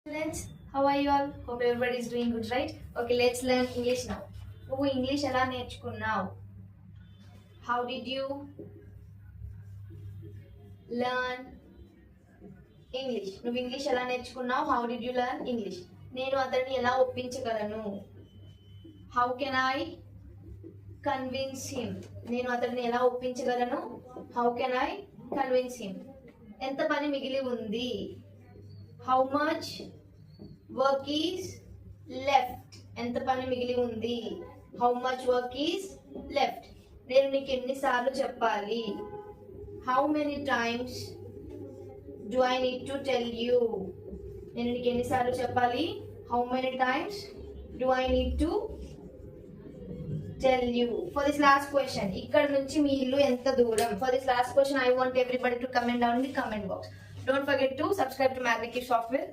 Students, how are you all? Hope everybody is doing good, right? Okay, let's learn English now. నువ్వు English ఎలా నేర్చుకున్నావు? How did you learn English? నువ్వు English ఎలా నేర్చుకున్నావు? How did you learn English? నేను అతన్ని ఎలా ఒప్పించగలను? How can I convince him? నేను అతన్ని ఎలా ఒప్పించగలను? How can I convince him? ఎంత పని మిగిలి ఉంది? How much work is left? ఎంత పని మిగిలి ఉంది? How much work is left? నేను నీకు ఎన్నిసార్లు చెప్పాలి? How many times do I need to tell you? నేను నీకు ఎన్నిసార్లు చెప్పాలి? How many times do I need to tell you? For this last question, ఇక్కడ నుంచి మీ ఇల్లు ఎంత దూరం? For this last question, I want everybody to comment down in the comment box. Don't forget to subscribe to Magnetic Software.